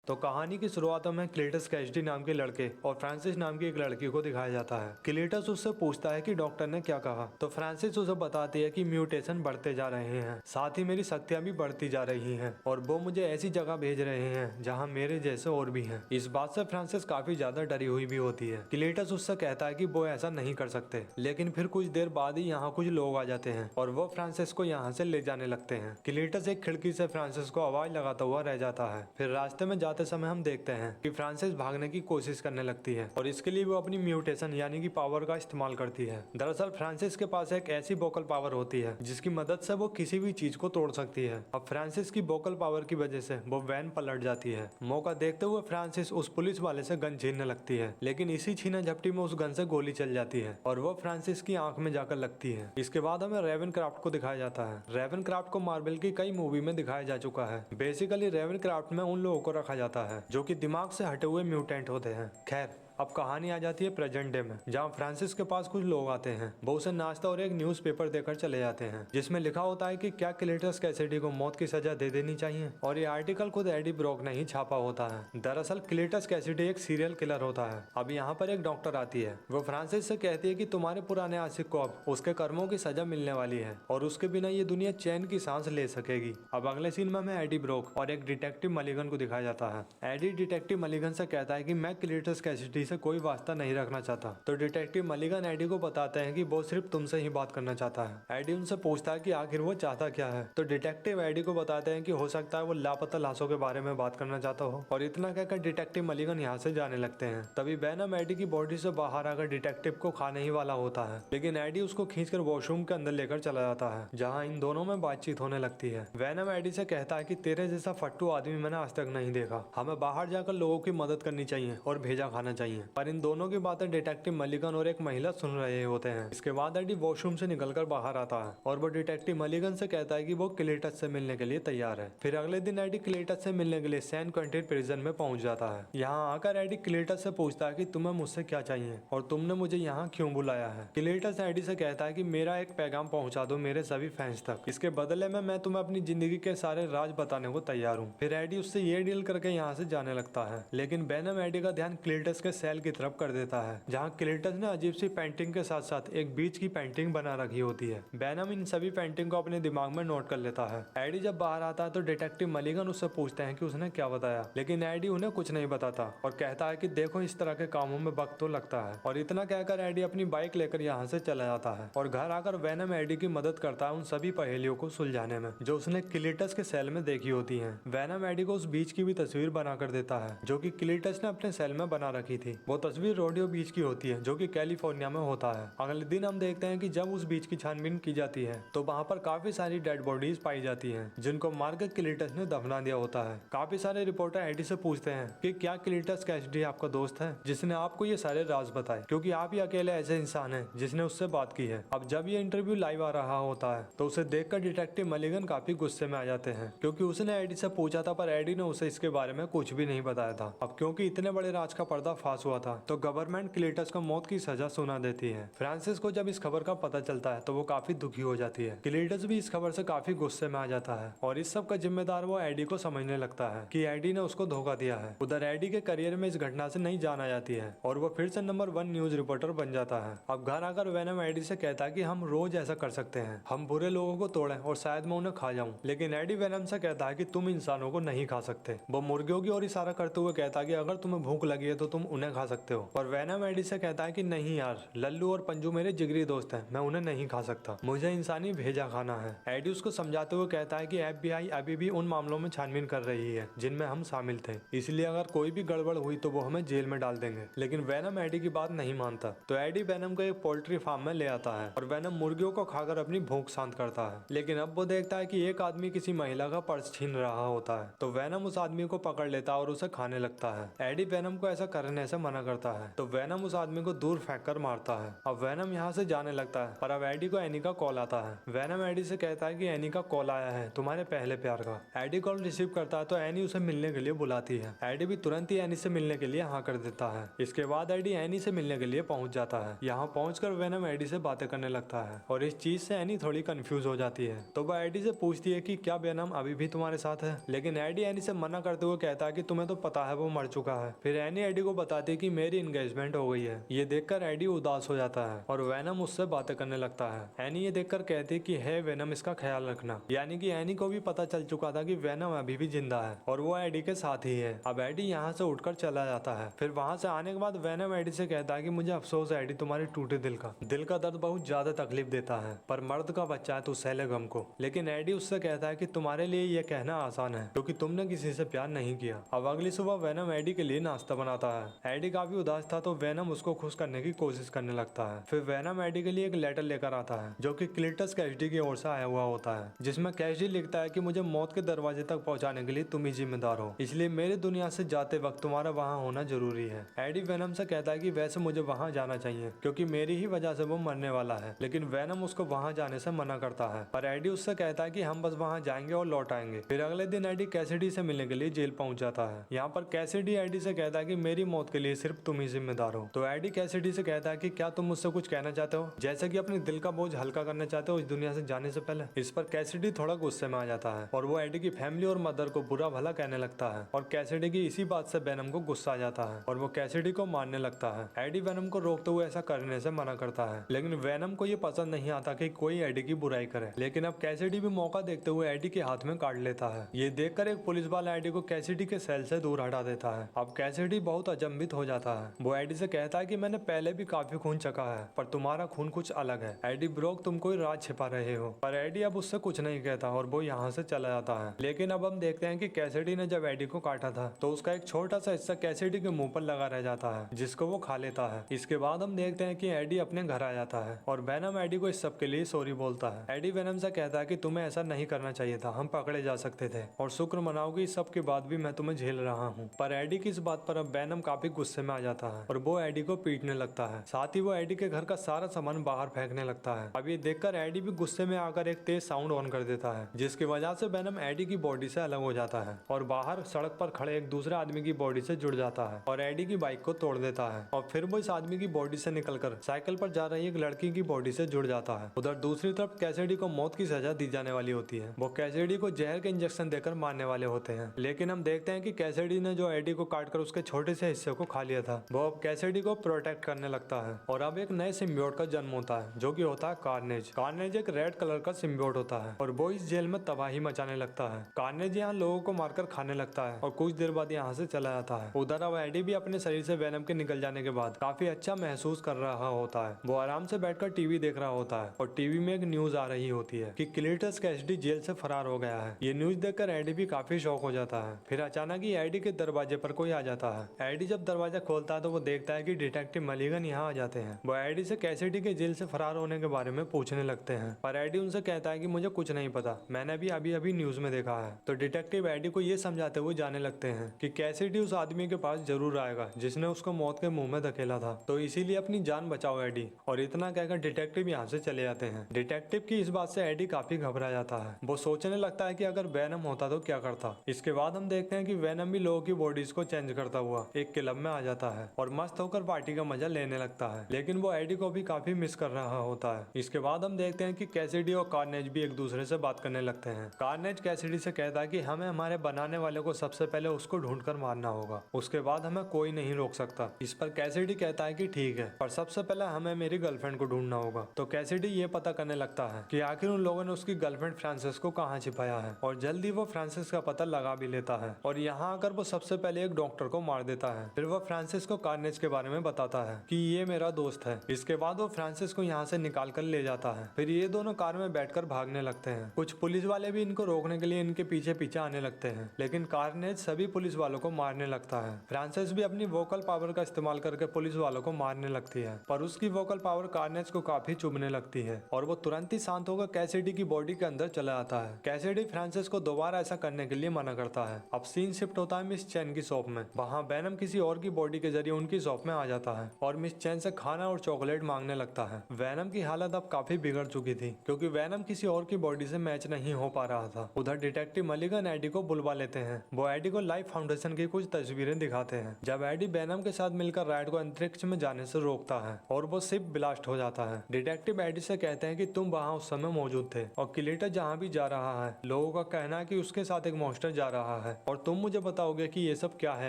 तो कहानी की शुरुआत में क्लेटस कैसिडी नाम के लड़के और फ्रांसिस नाम की एक लड़की को दिखाया जाता है। क्लेटस उससे पूछता है कि डॉक्टर ने क्या कहा, तो फ्रांसिस उसे बताती है कि म्यूटेशन बढ़ते जा रहे हैं, साथ ही मेरी शक्तियां भी बढ़ती जा रही हैं और वो मुझे ऐसी जगह भेज रहे हैं जहां मेरे जैसे और भी हैं। इस बात से फ्रांसिस काफी ज्यादा डरी हुई भी होती है। क्लेटस उससे कहता है कि वो ऐसा नहीं कर सकते, लेकिन फिर कुछ देर बाद ही यहाँ कुछ लोग आ जाते हैं और वो फ्रांसिस को यहाँ से ले जाने लगते हैं। क्लेटस एक खिड़की से फ्रांसिस को आवाज लगाता हुआ रह जाता है। फिर रास्ते में जाते समय हम देखते हैं कि फ्रांसिस भागने की कोशिश करने लगती है और इसके लिए वो अपनी म्यूटेशन यानी कि पावर का इस्तेमाल करती है। दरअसल फ्रांसिस के पास एक ऐसी वोकल पावर होती है जिसकी मदद से वो किसी भी चीज को तोड़ सकती है। अब फ्रांसिस की वोकल पावर की वजह से वो वैन पलट जाती है। मौका देखते हुए फ्रांसिस उस पुलिस वाले से गन छीनने लगती है, लेकिन इसी छीना झपटी में उस गन से गोली चल जाती है और वो फ्रांसिस की आंख में जाकर लगती है। इसके बाद हमें रेवेनक्राफ्ट को दिखाया जाता है। रेवेनक्राफ्ट को मार्वल की कई मूवी में दिखाया जा चुका है। बेसिकली रेवेनक्राफ्ट में उन लोगों को रखा जाता है जो कि दिमाग से हटे हुए म्यूटेंट होते हैं। खैर, अब कहानी आ जाती है प्रेजेंट डे में, जहाँ फ्रांसिस के पास कुछ लोग आते हैं। वो उसे नाश्ता और एक न्यूज़पेपर देकर चले जाते हैं जिसमें लिखा होता है कि क्या क्लेटस कैसिडी को मौत की सजा दे देनी चाहिए, और ये आर्टिकल खुद एडी ब्रॉक ने ही छापा होता है। दरअसल क्लेटस कैसिडी एक सीरियल किलर होता है। अब यहाँ पर एक डॉक्टर आती है। वो फ्रांसिस से कहती है कि तुम्हारे पुराने आशिक को अब उसके कर्मों की सजा मिलने वाली है और उसके बिना ये दुनिया चैन की सांस ले सकेगी। अब अगले सीन में हमें एडी ब्रॉक और एक डिटेक्टिव मलिगन को दिखाया जाता है। एडी डिटेक्टिव मलिगन से कहता है कि मैं क्लेटस कैसिडी से कोई वास्ता नहीं रखना चाहता। तो डिटेक्टिव मलिगन एडी को बताते हैं कि वो सिर्फ तुमसे ही बात करना चाहता है। एडी उनसे पूछता है कि आखिर वो चाहता क्या है। तो डिटेक्टिव एडी को बताते हैं कि हो सकता है वो लापता लाशों के बारे में बात करना चाहता हो, और इतना कहकर डिटेक्टिव मलिगन यहाँ से जाने लगते हैं। तभी वेनम एडी की बॉडी से बाहर आकर डिटेक्टिव को खाने ही वाला होता है, लेकिन एडी उसको खींचकर वॉशरूम के अंदर लेकर चला जाता है, जहाँ इन दोनों में बातचीत होने लगती है। वेनम एडी से कहता है कि तेरे जैसा फट्टू आदमी मैंने आज तक नहीं देखा, हमें बाहर जाकर लोगों की मदद करनी चाहिए और भेजा खाना चाहिए। पर इन दोनों की बातें डिटेक्टिव मलिगन और एक महिला सुन रहे होते हैं। इसके बाद एडी वॉशरूम से निकलकर बाहर आता है और वो डिटेक्टिव मलिगन से कहता है कि वो क्लेटस से मिलने के लिए तैयार है। फिर अगले दिन एडी क्लेटस से मिलने के लिए सैन क्विंटीन प्रिजन में पहुंच जाता है। यहाँ आकर एडी क्लेटस से पूछता है कि तुम्हें मुझसे क्या चाहिए और तुमने मुझे यहाँ क्यों बुलाया है। क्लेटस एडी से कहता है कि मेरा एक पैगाम पहुंचा दो मेरे सभी फैंस तक, इसके बदले में मैं तुम्हें अपनी जिंदगी के सारे राज बताने को तैयार हूँ। फिर एडी उससे ये डील करके यहाँ से जाने लगता है, लेकिन वेनम एडी का ध्यान क्लेटस के सेल की तरफ कर देता है, जहाँ क्लेटस ने अजीब सी पेंटिंग के साथ साथ एक बीच की पेंटिंग बना रखी होती है। वेनम इन सभी पेंटिंग को अपने दिमाग में नोट कर लेता है। एडी जब बाहर आता है तो डिटेक्टिव मलिगन उससे पूछते हैं कि उसने क्या बताया, लेकिन एडी उन्हें कुछ नहीं बताता और कहता है कि देखो इस तरह के कामों में वक्त तो लगता है। और इतना कहकर एडी अपनी बाइक लेकर यहाँ से चला जाता है और घर आकर वेनम एडी की मदद करता है उन सभी पहेलियों को सुलझाने में जो उसने क्लेटस के सेल में देखी होती है। वेनम एडी को उस बीच की भी तस्वीर बना कर देता है जो कि क्लेटस ने अपने सेल में बना रखी थी। वो तस्वीर रोडियो बीच की होती है जो कि कैलिफोर्निया में होता है। अगले दिन हम देखते हैं कि जब उस बीच की छानबीन की जाती है तो वहाँ पर काफी सारी डेड बॉडीज पाई जाती हैं जिनको मार कर क्लेटस ने दफना दिया होता है। काफी सारे रिपोर्टर एडी से पूछते हैं कि क्या क्लेटस कैसिडी आपका दोस्त है जिसने आपको ये सारे राज बताए, क्योंकि आप ही अकेले ऐसे इंसान हैं जिसने उससे बात की है। अब जब ये इंटरव्यू लाइव आ रहा होता है तो उसे देखकर डिटेक्टिव मलिगन काफी गुस्से में आ जाते हैं, क्योंकि उसने एडी से पूछा था पर एडी ने उसे इसके बारे में कुछ भी नहीं बताया था। अब क्योंकि इतने बड़े राज का पर्दाफाश हुआ था तो गवर्नमेंट क्लेटस को मौत की सजा सुना देती है। फ्रांसिस को जब इस खबर का पता चलता है तो वो काफी दुखी हो जाती है। क्लेटस भी इस खबर से काफी गुस्से में आ जाता है और इस सब का जिम्मेदार वो एडी को समझने लगता है कि एडी ने उसको धोखा दिया है। उधर एडी के करियर में इस घटना से नई जान आ जाती है और वो फिर से नंबर 1 न्यूज रिपोर्टर बन जाता है। अब घर आकर वेनम एडी से कहता है कि हम रोज ऐसा कर सकते हैं, हम बुरे लोगों को तोड़ें और शायद मैं उन्हें खा जाऊं, लेकिन एडी वेनम से कहता है कि तुम इंसानों को नहीं खा सकते। वो मुर्गियों की ओर इशारा करते हुए कहता है कि अगर तुम्हें भूख लगी है तो तुम उन्हें खा सकते हो। और वेनम एडी से कहता है कि नहीं यार, लल्लू और पंजू मेरे जिगरी दोस्त हैं, मैं उन्हें नहीं खा सकता, मुझे इंसानी भेजा खाना है। एडी उसको समझाते हुए कहता है कि FBI अभी भी उन मामलों में छानबीन कर रही है जिनमें हम शामिल थे, इसलिए अगर कोई भी गड़बड़ हुई तो वो हमें जेल में डाल देंगे। लेकिन वेनम एडी की बात नहीं मानता, तो एडी वेनम को एक पोल्ट्री फार्म में ले आता है और वेनम मुर्गियों को खाकर अपनी भूख शांत करता है। लेकिन अब वो देखता है कि एक आदमी किसी महिला का पर्स छीन रहा होता है, तो वेनम उस आदमी को पकड़ लेता है और उसे खाने लगता है। एडी वेनम को ऐसा करने से मना करता है तो वेनम उस आदमी को दूर फेंक कर मारता है। अब वेनम यहाँ से जाने लगता है, पर अब एडी को एनी का कॉल आता है। वेनम एडी से कहता है कि एनी का कॉल आया है तुम्हारे पहले प्यार का। एडी कॉल रिसीव करता है तो एनी उसे मिलने के लिए बुलाती है। एडी भी तुरंत ही एनी से मिलने के लिए हाँ कर देता है। इसके बाद एडी एनी से मिलने के लिए पहुंच जाता है। यहाँ पहुंचकर वेनम एडी से बातें करने लगता है और इस चीज से एनी थोड़ी कंफ्यूज हो जाती है। तो वह एडी से पूछती है कि क्या वेनम अभी भी तुम्हारे साथ है, लेकिन एडी एनी से मना करते हुए कहता है कि तुम्हें तो पता है वो मर चुका है। फिर एनी एडी को बताती है कि मेरी एंगेजमेंट हो गई है। ये देखकर एडी उदास हो जाता है और वेनम उससे बातें करने लगता है। एनी ये देखकर कहती है कि हे वेनम, इसका ख्याल रखना। यानी कि एनी को भी पता चल चुका था कि वेनम अभी भी जिंदा है और वो एडी के साथ ही है। अब एडी यहाँ से उठकर चला जाता है। फिर वहाँ से आने के बाद वेनम एडी से कहता है कि मुझे अफसोस है एडी तुम्हारे टूटे दिल का दर्द बहुत ज्यादा तकलीफ देता है, पर मर्द का बच्चा है तो सह ले गम को। लेकिन एडी उससे कहता है कि तुम्हारे लिए यह कहना आसान है क्योंकि तुमने किसी से प्यार नहीं किया। अब अगली सुबह वेनम एडी के लिए नाश्ता बनाता है। एडी काफी उदास था तो वेनम उसको खुश करने की कोशिश करने लगता है। फिर वेनम एडी के लिए एक लेटर लेकर आता है जो कि क्लीटस कैसिडी की ओर से आया हुआ होता है, जिसमें कैसिडी लिखता है कि मुझे मौत के दरवाजे तक पहुंचाने के लिए तुम ही जिम्मेदार हो, इसलिए मेरी दुनिया से जाते वक्त तुम्हारा वहाँ होना जरूरी है। एडी वेनम से कहता है कि वैसे मुझे वहाँ जाना चाहिए क्योंकि मेरी ही वजह से वो मरने वाला है, लेकिन वेनम उसको वहाँ जाने से मना करता है। पर एडी उससे कहता है कि हम बस वहाँ जाएंगे और लौट आएंगे। फिर अगले दिन एडी कैसिडी से मिलने के लिए जेल पहुंच जाता है। यहाँ पर कैसिडी एडी से कहता है कि मेरी मौत के लिए सिर्फ तुम ही जिम्मेदार हो। तो एडी कैसिडी से कहता है कि क्या तुम मुझसे कुछ कहना चाहते हो, जैसे कि अपने दिल का बोझ हल्का करना चाहते हो इस दुनिया से जाने से पहले। इस पर कैसिडी थोड़ा गुस्से में आ जाता है और वो एडी की फैमिली और मदर को बुरा भला कहने लगता है और कैसिडी की इसी बात से वेनम को गुस्सा आ जाता है और वो कैसिडी को मारने लगता है। एडी वेनम को रोकते हुए ऐसा करने से मना करता है, लेकिन वेनम को ये पसंद नहीं आता कि कोई एडी की बुराई करे। लेकिन अब कैसिडी भी मौका देखते हुए एडी के हाथ में काट लेता है। ये देखकर एक पुलिस वाला एडी को कैसिडी के सेल से दूर हटा देता है। अब कैसिडी बहुत अचंभित हो जाता है। वो एडी से कहता है कि मैंने पहले भी काफी खून चखा है पर तुम्हारा खून कुछ अलग है। एडी ब्रोक, तुम कोई राज छिपा रहे हो। पर एडी अब उससे कुछ नहीं कहता और वो यहाँ से चला जाता है। लेकिन अब हम देखते हैं कि कैसिडी ने जब एडी को काटा था तो उसका एक छोटा सा हिस्सा कैसिडी के मुंह पर लगा रह जाता है, जिसको वो खा लेता है। इसके बाद हम देखते हैं कि एडी अपने घर आ जाता है और वेनम एडी को इस सब के लिए सॉरी बोलता है। एडी वेनम से कहता है कि तुम्हें ऐसा नहीं करना चाहिए था, हम पकड़े जा सकते थे और शुक्र मनाओ कि इस सब के बाद भी मैं तुम्हें झेल रहा हूँ। पर एडी की इस बात पर अब वेनम काफी गुस्से में आ जाता है और वो एडी को पीटने लगता है। साथ ही वो एडी के घर का सारा सामान बाहर फेंकने लगता है। अब ये देखकर एडी भी गुस्से में आकर एक तेज साउंड ऑन कर देता है, जिसकी वजह से वेनम एडी की बॉडी से अलग हो जाता है और बाहर सड़क पर खड़े एक दूसरे आदमी की बॉडी से जुड़ जाता है और एडी की बाइक को तोड़ देता है। और फिर वो इस आदमी की बॉडी से निकलकर साइकिल पर जा रही एक लड़की की बॉडी से जुड़ जाता है। उधर दूसरी तरफ कैसिडी को मौत की सजा दी जाने वाली होती है। वो कैसिडी को जहर के इंजेक्शन देकर मारने वाले होते हैं, लेकिन हम देखते हैं कि कैसिडी ने जो एडी को काटकर उसके छोटे से हिस्से को खा लिया था वो अब कैसिडी को प्रोटेक्ट करने लगता है और अब एक नए सिम्बियोट का जन्म होता है जो कि होता है कार्नेज। कार्नेज एक रेड कलर का सिम्बियोट होता है और वो इस जेल में तबाही मचाने लगता है। कार्नेज यहाँ लोगों को मारकर खाने लगता है और कुछ देर बाद यहाँ से चला जाता है। उधर अब एडी भी अपने शरीर से वेनम के निकल जाने के बाद काफी अच्छा महसूस कर रहा होता है। वो आराम से बैठकर टीवी देख रहा होता है और टीवी में एक न्यूज आ रही होती है कि क्लीटस कैसिडी जेल से फरार हो गया है। ये न्यूज देखकर एडी भी काफी शॉक हो जाता है। फिर अचानक ही एडी के दरवाजे पर कोई आ जाता है। एडी जब दरवाजा खोलता है तो वो देखता है कि डिटेक्टिव मलिगन यहाँ आ जाते हैं। वो एडी से कैसिडी के जेल से फरार होने के बारे में पूछने लगते हैं, पर एडी उनसे कहता है कि मुझे कुछ नहीं पता, मैंने भी अभी अभी न्यूज में देखा है। तो डिटेक्टिव एडी को ये समझाते हुए जाने लगते हैं कि कैसिडी उस आदमी के पास जरूर आएगा जिसने उसको मौत के मुंह में धकेला था, तो इसीलिए अपनी जान बचाओ एडी। और इतना कहकर डिटेक्टिव यहाँ से चले जाते हैं। डिटेक्टिव की इस बात से एडी काफी घबरा जाता है। वो सोचने लगता है कि अगर वेनम होता तो क्या करता। इसके बाद हम देखते हैं कि वेनम भी लोगों की बॉडीज को चेंज करता हुआ एक क्लब में आ जाता है और मस्त होकर पार्टी का मजा लेने लगता है, लेकिन वो एडी को भी काफी मिस कर रहा होता है। इसके बाद हम देखते हैं कि कैसिडी और कार्नेज भी एक दूसरे से बात करने लगते हैं। कार्नेज कैसिडी से कहता है कि हमें हमारे बनाने वाले को सबसे पहले उसको ढूंढकर मारना होगा, उसके बाद हमें कोई नहीं रोक सकता। इस पर कैसिडी कहता है कि ठीक है, पर सबसे पहले हमें मेरी गर्लफ्रेंड को ढूंढना होगा। तो कैसिडी ये पता करने लगता है कि आखिर उन लोगों ने उसकी गर्लफ्रेंड फ्रांसिस को कहाँ छिपाया है और जल्दी वो फ्रांसिस का पता लगा भी लेता है और यहाँ आकर वो सबसे पहले एक डॉक्टर को मार देता है। फिर वो फ्रांसिस को कार्नेज के बारे में बताता है कि ये मेरा दोस्त है। इसके बाद वो फ्रांसिस को यहाँ से निकाल कर ले जाता है। फिर ये दोनों कार में बैठकर भागने लगते हैं। कुछ पुलिस वाले भी इनको रोकने के लिए इनके पीछे पीछे आने लगते हैं, लेकिन कार्नेज सभी पुलिस वालों को मारने लगता है। फ्रांसिस भी अपनी वोकल पावर का इस्तेमाल करके पुलिस वालों को मारने लगती है, पर उसकी वोकल पावर कार्नेज को काफी चुभने लगती है और वो तुरंत ही शांत होकर कैसिडी की बॉडी के अंदर चला जाता है। कैसिडी फ्रांसिस को दोबारा ऐसा करने के लिए मना करता है। अब सीन शिफ्ट होता है मिस चैन की शॉप में। वहाँ वेनम किसी और की की बॉडी के जरिए उनकी शॉप में आ जाता है और मिस चैन से खाना और चॉकलेट मांगने लगता है। वेनम की हालत अब काफी बिगड़ चुकी थी क्योंकि वेनम किसी और की बॉडी से मैच नहीं हो पा रहा था। उधर डिटेक्टिव मलिगन एडी को बुलवा लेते हैं। वो एडी को लाइफ फाउंडेशन की कुछ तस्वीरें दिखाते हैं। जब एडी वेनम के साथ मिलकर राइड को अंतरिक्ष में जाने से रोकता है और वो शिप ब्लास्ट हो जाता है। डिटेक्टिव एडी से कहते हैं कि तुम वहाँ उस समय मौजूद थे और क्लीटस जहाँ भी जा रहा है लोगों का कहना है कि उसके साथ एक मॉन्स्टर जा रहा है और तुम मुझे बताओगे कि ये सब क्या है।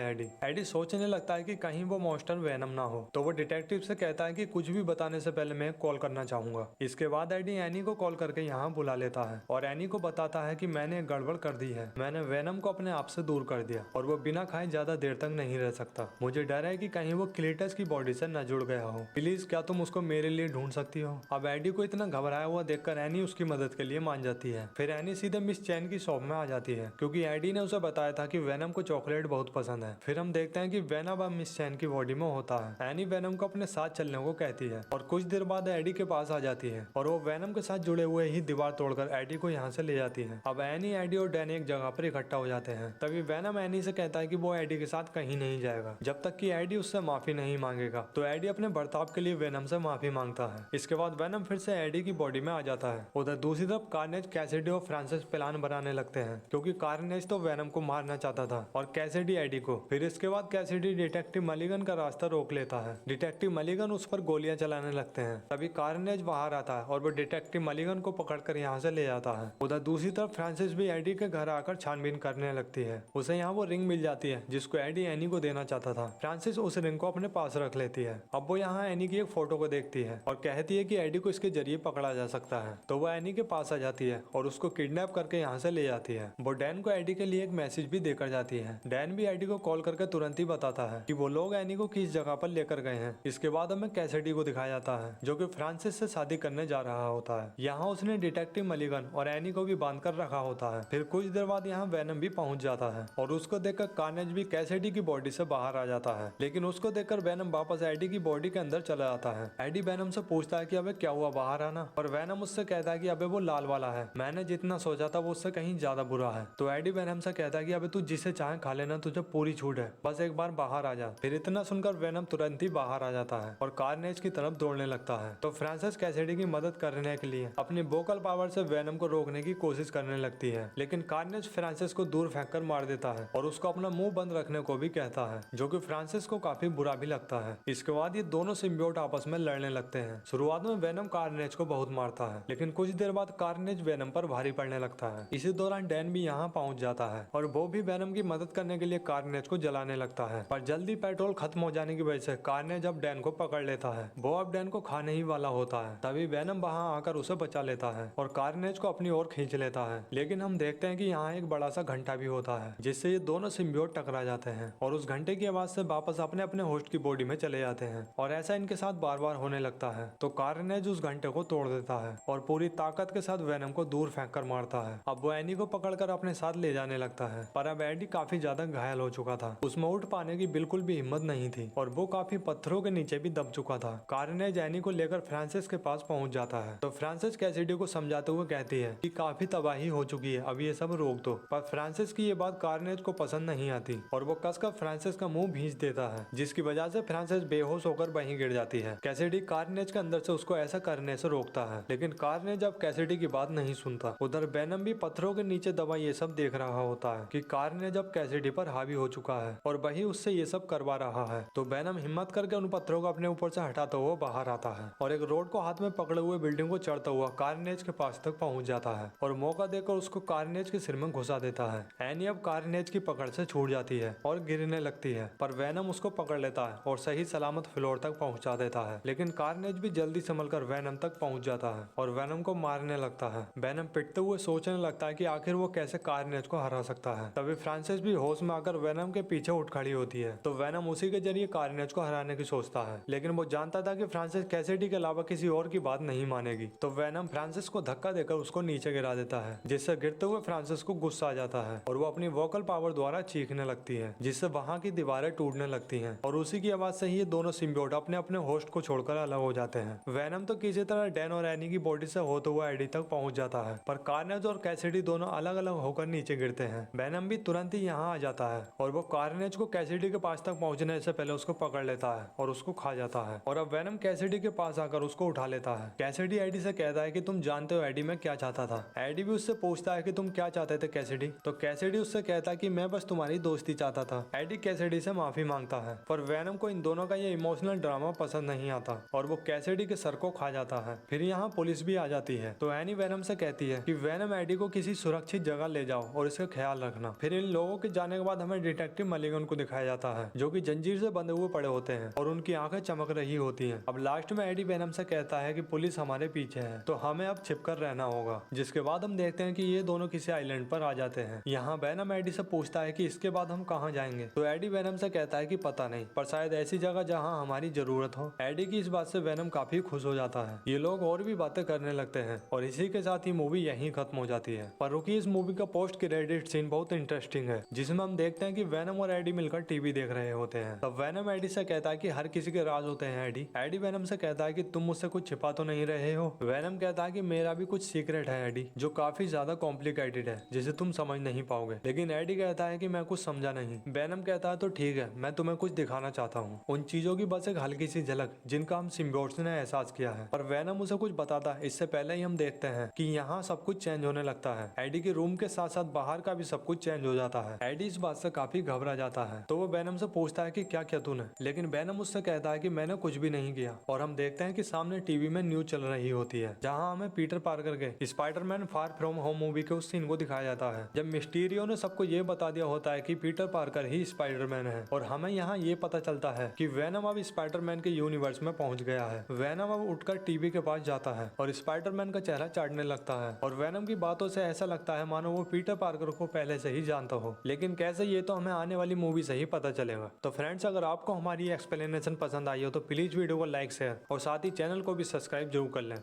एडी सोचने लगता है कि कहीं वो मॉन्स्टर वेनम ना हो, तो वो डिटेक्टिव से कहता है कि कुछ भी बताने से पहले मैं कॉल करना चाहूंगा। इसके बाद एडी एनी को कॉल करके यहाँ बुला लेता है और एनी को बताता है कि मैंने एक गड़बड़ कर दी है, मैंने वेनम को अपने आप से दूर कर दिया और वो बिना खाए ज्यादा देर तक नहीं रह सकता। मुझे डर है कि कहीं वो क्लीटस की बॉडी से न जुड़ गया हो, प्लीज क्या तुम उसको मेरे लिए ढूंढ सकती हो। अब एडी को इतना घबराया हुआ देखकर एनी उसकी मदद के लिए मान जाती है। फिर एनी सीधे मिस चैन की शॉप में आ जाती है क्योंकि एडी ने उसे बताया था कि वेनम को चॉकलेट बहुत पसंद है। फिर हम देखते हैं कि वेनम अब मिस चैन की बॉडी में होता है। एनी वेनम को अपने साथ चलने को कहती है और कुछ देर बाद एडी के पास आ जाती है और वो वेनम के साथ जुड़े हुए ही दीवार तोड़कर एडी को यहाँ से ले जाती है। अब एनी, एडी और डैनी एक जगह पर इकट्ठा हो जाते हैं। तभी वेनम एनी से कहता है कि वो एडी के साथ कहीं नहीं जाएगा जब तक कि एडी उससे माफी नहीं मांगेगा। तो एडी अपने बर्ताव के लिए वेनम से माफी मांगता है। इसके बाद वेनम फिर से एडी की बॉडी में आ जाता है। उधर दूसरी तरफ कार्नेज, कैसिडी और फ्रांसिस प्लान बनाने लगते हैं क्योंकि कार्नेज तो वेनम को मारना चाहता था और कैसिडी एडी को। फिर इसके बाद कैसिडी डिटेक्टिव मलिगन का रास्ता रोक लेता है। डिटेक्टिव मलिगन उस पर गोलियां चलाने लगते हैं। तभी कार्नेज बाहर आता है और वो डिटेक्टिव मलिगन को पकड़कर यहाँ से ले जाता है। उधर दूसरी तरफ फ्रांसिस भी एडी के घर आकर छानबीन करने लगती है। उसे यहाँ वो रिंग मिल जाती है जिसको एडी एनी को देना चाहता था। फ्रांसिस उस रिंग को अपने पास रख लेती है। अब वो यहाँ एनी की एक फोटो को देखती है और कहती है कि एडी को इसके जरिए पकड़ा जा सकता है। तो वो एनी के पास आ जाती है और उसको किडनैप करके यहाँ से ले जाती है। वो डैन को एडी के लिए एक मैसेज भी देकर जाती है। डैन भी एडी को कॉल करके तुरंत ही बताता है कि वो लोग एनी को किस जगह पर लेकर गए हैं। इसके बाद हमें कैसिडी को दिखाया जाता है जो कि फ्रांसिस से शादी करने जा रहा होता है। यहाँ उसने डिटेक्टिव मलिगन और एनी को भी बांध कर रखा होता है। फिर कुछ देर बाद यहाँ वेनम भी पहुंच जाता है और उसको देखकर कार्नेज भी कैसिडी की बॉडी से बाहर आ जाता है। लेकिन उसको देखकर वेनम वापस एडी की बॉडी के अंदर चला जाता है। एडी वेनम से पूछता है कि अबे क्या हुआ बाहर आना, और वेनम उससे कहता है कि अबे वो लाल वाला है, मैंने जितना सोचा था वो उससे कहीं ज्यादा बुरा है। तो एडी वेनम से कहता है कि अबे तू जिसे चाहे खा लेना, तुझे पूरी छूट है, बस एक बार बाहर आ जा। फिर इतना सुनकर वेनम तुरंत ही बाहर आ जाता है और कार्नेज की तरफ दौड़ने लगता है। तो फ्रांसिस कैसिडी की मदद करने के लिए अपनी वोकल पावर से वेनम को रोकने की कोशिश करने लगती है। लेकिन कार्नेज फ्रांसिस को दूर फेंक कर मार देता है और उसको अपना मुंह बंद रखने को भी कहता है, जो कि फ्रांसिस को काफी बुरा भी लगता है। इसके बाद ये दोनों सिम्बियोट आपस में लड़ने लगते हैं। शुरुआत में वेनम कार्नेज को बहुत मारता है, लेकिन कुछ देर बाद कार्नेज वेनम पर भारी पड़ने लगता है। इसी दौरान डैन भी यहाँ पहुंच जाता है और वो भी वेनम की मदद करने के लिए कार्नेज को जलाने लगता है। पर जल्दी पेट्रोल खत्म हो जाने की वजह से कार्नेज अब डैन को पकड़ लेता है। वो अब डैन को खाने ही वाला होता है। तभी वेनम वहाँ आकर उसे बचा लेता है और कार्नेज को अपनी ओर खींच लेता है। लेकिन हम देखते हैं कि यहाँ एक बड़ा सा घंटा भी होता है जिससे ये दोनों सिम्बियोट टकरा जाते हैं और उस घंटे की आवाज से वापस अपने अपने होस्ट की बॉडी में चले जाते हैं। और ऐसा इनके साथ बार बार होने लगता है। तो कार्नेज उस घंटे को तोड़ देता है और पूरी ताकत के साथ वेनम को दूर फेंक कर मारता है। अब वो एनी को पकड़कर अपने साथ ले जाने लगता है, पर अब एडी काफी ज्यादा घायल हो चुका था। उसमें उठ पाने की बिल्कुल भी हिम्मत नहीं थी और वो काफी पत्थरों के नीचे भी दब चुका था। कार्नेज एनी को लेकर फ्रांसिस के पास पहुंच जाता है। तो फ्रांसिस कैसिडी को समझाते हुए कहती है कि काफी तबाही हो चुकी है, अब ये सब रोक दो। पर फ्रांसिस की ये बात कार्नेज को पसंद नहीं आती और वो कसकर फ्रांसिस का मुंह भींच देता है, जिसकी वजह से फ्रांसिस बेहोश होकर वहीं गिर जाती है। कैसिडी कार्नेज के अंदर से उसको ऐसा करने से रोकता है, लेकिन कार्नेज अब कैसिडी की बात नहीं सुनता। उधर वेनम भी पत्थरों के नीचे दबा ये सब देख रहा होता है कि कार्नेज अब कैसिडी पर हावी हो चुका है और वही उससे ये सब करवा रहा है। तो वेनम हिम्मत करके उन पत्थरों को अपने ऊपर से हटाता हुआ बाहर आता है और एक रोड को हाथ में पकड़े हुए बिल्डिंग को चढ़ता हुआ कार्नेज के पास तक पहुंच जाता है और मौका देकर उसको कार्नेज के सिर में घुसा देता है। एनी अब कार्नेज की पकड़ से छूट जाती है और गिरने लगती है, पर वेनम उसको पकड़ लेता है और सही सलामत फ्लोर तक पहुंचा देता है। लेकिन कार्नेज भी जल्दी संभलकर वेनम तक पहुंच जाता है और वेनम को मारने लगता है। वेनम पिटते हुए सोचने लगता है कि आखिर वो कैसे कार्नेज को हरा सकता है। तभी फ्रांसिस भी होश में आकर वेनम के पीछे उठ खड़ी होती है। तो वेनम उसी के जरिए कार्नेज को हराने की सोचता है, लेकिन वो जानता था कि फ्रांसिस कैसिडी के अलावा किसी और की बात नहीं मानेगी। तो वेनम फ्रांसिस को धक्का देकर उसको नीचे गिरा देता है, जिससे गिरते हुए फ्रांसिस को गुस्सा आ जाता है और वो अपनी वोकल पावर द्वारा चीखने लगती है, जिससे वहाँ की दीवारें टूटने लगती हैं और उसी की आवाज से ही ये दोनों सिम्बियोट अपने अपने होस्ट को छोड़कर अलग हो जाते हैं। वेनम तो किसी तरह डैन और एनी की बॉडी से होते हुए एडी तक पहुंच जाता है, पर कार्नेज और कैसिडी दोनों अलग अलग होकर नीचे गिरते हैं। वेनम भी तुरंत ही यहाँ आ जाता है और वो कार्नेज को कैसिडी के पास तक पहुंचने से पहले उसको पकड़ लेता है और उसको खा जाता है। और अब वेनम कैसिडी के पास आकर उसको उठा लेता है। कैसिडी एडी से कहता है कि तुम जानते हो एडी मैं क्या चाहता था। एडी भी उससे पूछता है कि तुम क्या चाहते थे कैसिडी। तो कैसिडी उससे कहता है कि मैं बस तुम्हारी दोस्ती चाहता था। एडी कैसिडी से माफी मांगता है, पर वेनम को इन दोनों का ये इमोशनल ड्रामा पसंद नहीं आता और वो कैसिडी के सर को खा जाता है। फिर यहाँ पुलिस भी आ जाती है। तो एनी वेनम से कहती है कि वेनम एडी को किसी सुरक्षित जगह ले जाओ और इसका ख्याल रखना। फिर इन लोगों के जाने के बाद हमें डिटेक्टिव मलिगन को दिखाया जाता है, जो कि जंजीर से बंधे हुए पड़े होते हैं और उनकी आंखें चमक रही होती हैं। अब लास्ट में एडी वेनम से कहता है कि पुलिस हमारे पीछे है, तो हमें अब छिपकर रहना होगा। जिसके बाद हम देखते हैं कि ये दोनों किसी आइलैंड पर आ जाते हैं। यहाँ वेनम एडी से पूछता है कि इसके बाद हम कहाँ जाएंगे। तो एडी वेनम से कहता है कि पता नहीं, पर शायद ऐसी जगह जहाँ हमारी जरूरत हो। एडी की इस बात से वेनम काफी खुश हो जाता है। ये लोग और भी बातें करने लगते हैं और इसी के साथ ही मूवी यहीं खत्म हो जाती है। पर रुकिए, इस मूवी का पोस्ट क्रेडिट सीन बहुत इंटरेस्टिंग है, जिसमें हम देखते हैं कि वेनम और एडी मिलकर टीवी देख रहे होते हैं। तब वेनम एडी से कहता है कि हर किसी के राज होते हैं एडी। एडी वेनम से कहता है कि तुम मुझसे कुछ छिपा तो नहीं रहे हो। वेनम कहता है कि मेरा भी कुछ सीक्रेट है एडी, जो काफी ज्यादा कॉम्प्लिकेटेड है, जिसे तुम समझ नहीं पाओगे। लेकिन एडी कहता है कि मैं कुछ समझा नहीं। वेनम कहता है तो ठीक है, मैं तुम्हें कुछ दिखाना चाहता हूँ, उन चीजों की बस एक हल्की सी झलक जिनका हम सिम्बियोट्स ने एहसास किया है। पर वेनम उसे कुछ बताता है इससे पहले ही हम देखते हैं कि यहाँ सब कुछ चेंज होने लगता है। एडी के रूम के साथ साथ बाहर का भी सब कुछ चेंज हो जाता है। एडी इस बात से काफी घबरा जाता है, तो वो वेनम से पूछता है कि क्या किया तूने। लेकिन वेनम उससे कहता है कि मैंने कुछ भी नहीं किया। और हम देखते हैं कि सामने टीवी में न्यूज चल रही होती है, जहाँ हमें पीटर पार्कर के Spiderman far from home movie के उस सीन को दिखाया जाता है, जब मिस्टीरियो ने सबको ये बता दिया होता है कि पीटर पार्कर ही स्पाइडरमैन है। और हमें यहाँ ये पता चलता है कि वेनम अब स्पाइडरमैन के यूनिवर्स में पहुंच गया है। वेनम अब उठकर टीवी के पास जाता है और स्पाइडरमैन का चेहरा चाटने लगता है। और वेनम की बातों से ऐसा लगता है मानो वो पीटर पार्कर को पहले से ही जानता हो। लेकिन कैसे, ये तो हमें आने वाली मूवी से ही पता चलेगा। तो फ्रेंड्स, अगर आपको हमारी एक्सप्लेनेशन पसंद आई हो तो प्लीज वीडियो को लाइक शेयर और साथ ही चैनल को भी सब्सक्राइब जरूर कर लें।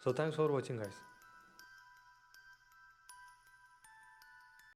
So thanks for watching guys.